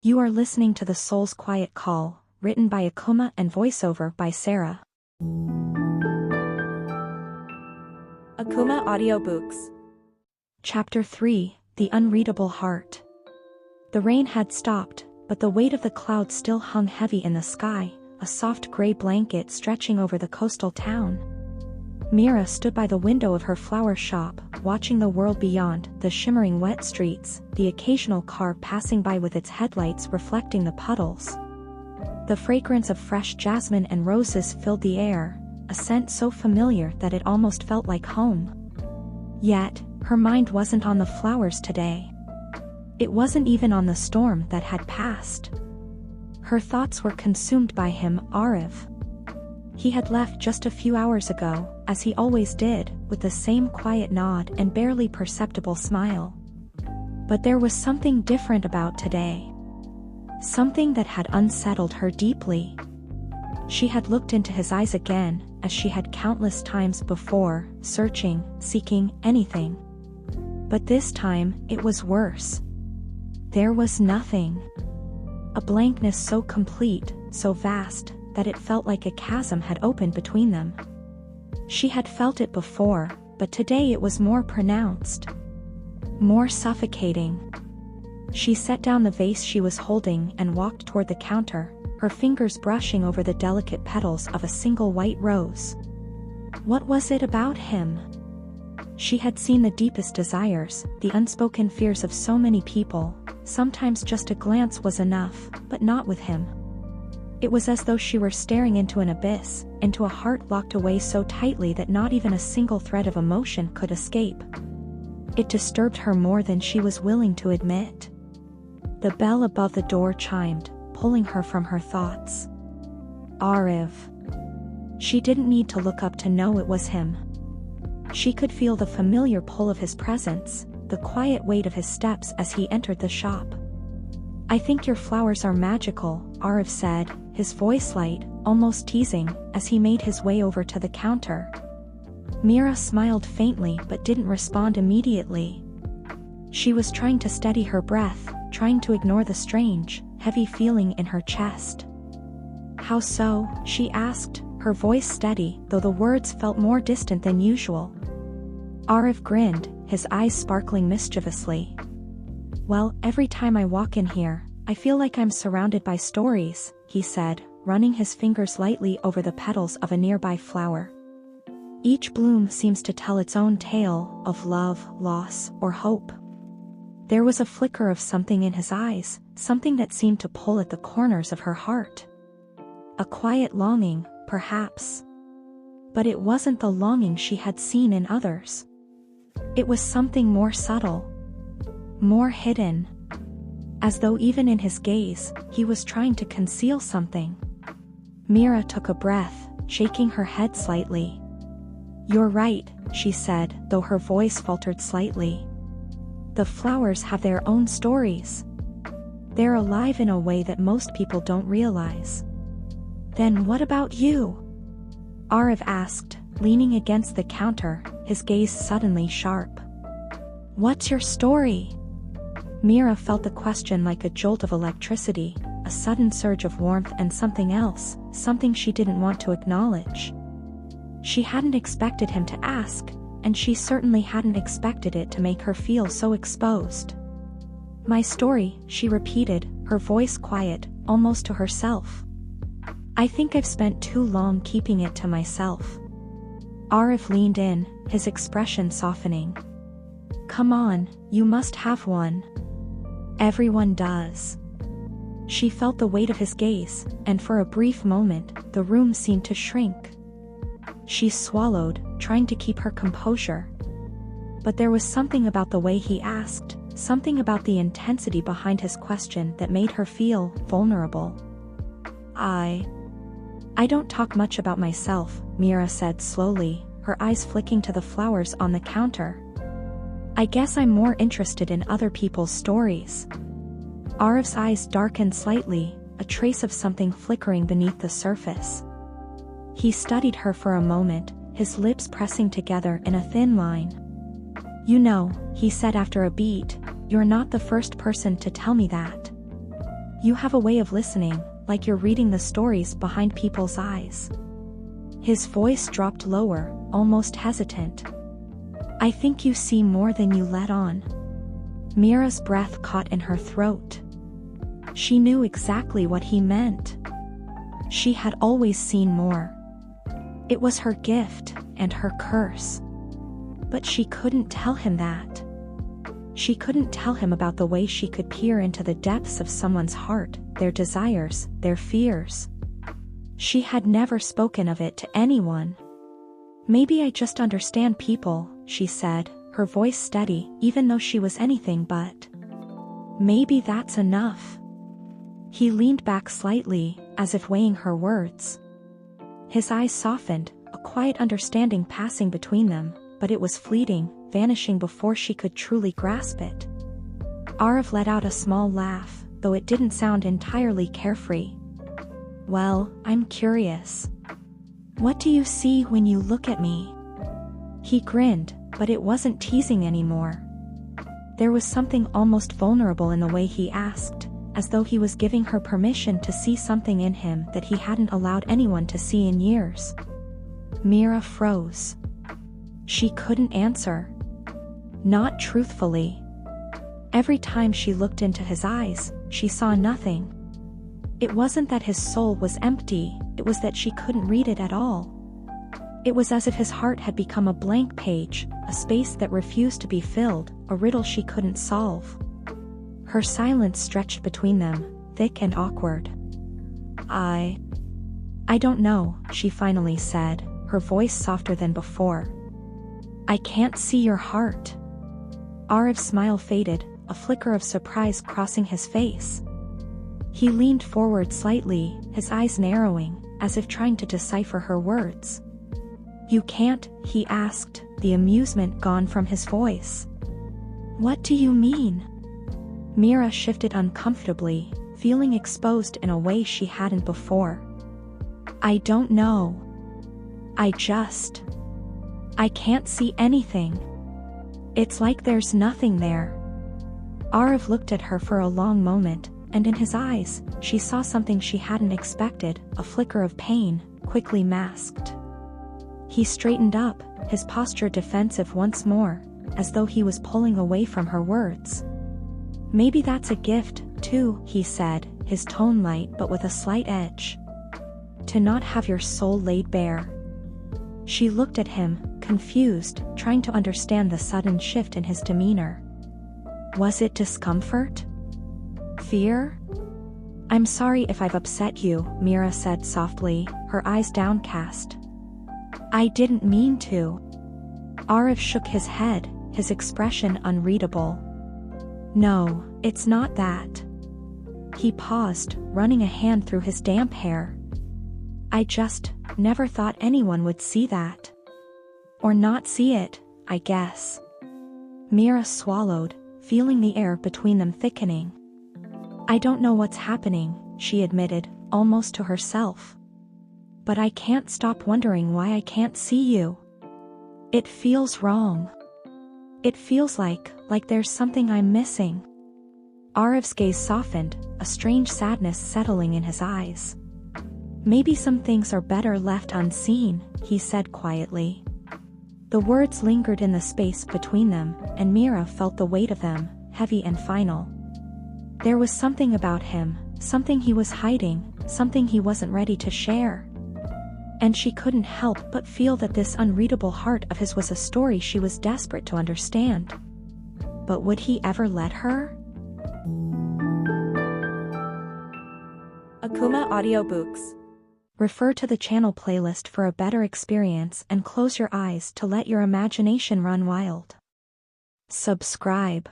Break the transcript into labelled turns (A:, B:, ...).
A: You are listening to The Soul's Quiet Call, written by Akumah and voiceover by Sara.
B: Akumah Audiobooks.
A: Chapter 3, The Unreadable Heart. The rain had stopped, but the weight of the clouds still hung heavy in the sky, a soft gray blanket stretching over the coastal town. Meera stood by the window of her flower shop, watching the world beyond, the shimmering wet streets, the occasional car passing by with its headlights reflecting the puddles. The fragrance of fresh jasmine and roses filled the air, a scent so familiar that it almost felt like home. Yet, her mind wasn't on the flowers today. It wasn't even on the storm that had passed. Her thoughts were consumed by him, Aarav. He had left just a few hours ago, as he always did, with the same quiet nod and barely perceptible smile. But there was something different about today. Something that had unsettled her deeply. She had looked into his eyes again, as she had countless times before, searching, seeking anything. But this time, it was worse. There was nothing. A blankness so complete, so vast, that it felt like a chasm had opened between them. She had felt it before, but today it was more pronounced. More suffocating. She set down the vase she was holding and walked toward the counter, her fingers brushing over the delicate petals of a single white rose. What was it about him? She had seen the deepest desires, the unspoken fears of so many people. Sometimes just a glance was enough, but not with him. It was as though she were staring into an abyss, into a heart locked away so tightly that not even a single thread of emotion could escape. It disturbed her more than she was willing to admit. The bell above the door chimed, pulling her from her thoughts. Aarav. She didn't need to look up to know it was him. She could feel the familiar pull of his presence, the quiet weight of his steps as he entered the shop. I think your flowers are magical, Aarav said, his voice light, almost teasing, as he made his way over to the counter. Meera smiled faintly but didn't respond immediately. She was trying to steady her breath, trying to ignore the strange, heavy feeling in her chest. How so? She asked, her voice steady, though the words felt more distant than usual. Aarav grinned, his eyes sparkling mischievously. Well, every time I walk in here, I feel like I'm surrounded by stories, he said, running his fingers lightly over the petals of a nearby flower. Each bloom seems to tell its own tale, of love, loss, or hope. There was a flicker of something in his eyes, something that seemed to pull at the corners of her heart. A quiet longing, perhaps. But it wasn't the longing she had seen in others. It was something more subtle. More hidden. As though even in his gaze, he was trying to conceal something. Meera took a breath, shaking her head slightly. You're right, she said, though her voice faltered slightly. The flowers have their own stories. They're alive in a way that most people don't realize. Then what about you? Aarav asked, leaning against the counter, his gaze suddenly sharp. What's your story? Meera felt the question like a jolt of electricity, a sudden surge of warmth and something else, something she didn't want to acknowledge. She hadn't expected him to ask, and she certainly hadn't expected it to make her feel so exposed. My story, she repeated, her voice quiet, almost to herself. I think I've spent too long keeping it to myself. Aarav leaned in, his expression softening. Come on, you must have one. Everyone does. She felt the weight of his gaze, and for a brief moment, the room seemed to shrink. She swallowed, trying to keep her composure. But there was something about the way he asked, something about the intensity behind his question that made her feel vulnerable. I don't talk much about myself, Meera said slowly, her eyes flicking to the flowers on the counter. I guess I'm more interested in other people's stories. Aarav's eyes darkened slightly, a trace of something flickering beneath the surface. He studied her for a moment, his lips pressing together in a thin line. You know, he said after a beat, you're not the first person to tell me that. You have a way of listening, like you're reading the stories behind people's eyes. His voice dropped lower, almost hesitant. I think you see more than you let on. Meera's breath caught in her throat. She knew exactly what he meant. She had always seen more. It was her gift, and her curse. But she couldn't tell him that. She couldn't tell him about the way she could peer into the depths of someone's heart, their desires, their fears. She had never spoken of it to anyone. Maybe I just understand people, she said, her voice steady, even though she was anything but. Maybe that's enough. He leaned back slightly, as if weighing her words. His eyes softened, a quiet understanding passing between them, but it was fleeting, vanishing before she could truly grasp it. Aarav let out a small laugh, though it didn't sound entirely carefree. Well, I'm curious. What do you see when you look at me? He grinned, but it wasn't teasing anymore. There was something almost vulnerable in the way he asked, as though he was giving her permission to see something in him that he hadn't allowed anyone to see in years. Meera froze. She couldn't answer. Not truthfully. Every time she looked into his eyes, she saw nothing. It wasn't that his soul was empty, it was that she couldn't read it at all. It was as if his heart had become a blank page, a space that refused to be filled, a riddle she couldn't solve. Her silence stretched between them, thick and awkward. I don't know, she finally said, her voice softer than before. I can't see your heart. Aarav's smile faded, a flicker of surprise crossing his face. He leaned forward slightly, his eyes narrowing, as if trying to decipher her words. You can't, he asked, the amusement gone from his voice. What do you mean? Meera shifted uncomfortably, feeling exposed in a way she hadn't before. I don't know. I can't see anything. It's like there's nothing there. Aarav looked at her for a long moment, and in his eyes, she saw something she hadn't expected, a flicker of pain, quickly masked. He straightened up, his posture defensive once more, as though he was pulling away from her words. Maybe that's a gift, too, he said, his tone light but with a slight edge. To not have your soul laid bare. She looked at him, confused, trying to understand the sudden shift in his demeanor. Was it discomfort? Fear? I'm sorry if I've upset you, Meera said softly, her eyes downcast. I didn't mean to. Aarav shook his head, his expression unreadable. No, it's not that. He paused, running a hand through his damp hair. I just never thought anyone would see that. Or not see it, I guess. Meera swallowed, feeling the air between them thickening. I don't know what's happening, she admitted, almost to herself. But I can't stop wondering why I can't see you. It feels wrong. It feels like there's something I'm missing. Aarav's gaze softened, a strange sadness settling in his eyes. Maybe some things are better left unseen, he said quietly. The words lingered in the space between them, and Meera felt the weight of them, heavy and final. There was something about him, something he was hiding, something he wasn't ready to share. And she couldn't help but feel that this unreadable heart of his was a story she was desperate to understand. But would he ever let her?
B: Akumah Audiobooks.
A: Refer to the channel playlist for a better experience and close your eyes to let your imagination run wild. Subscribe.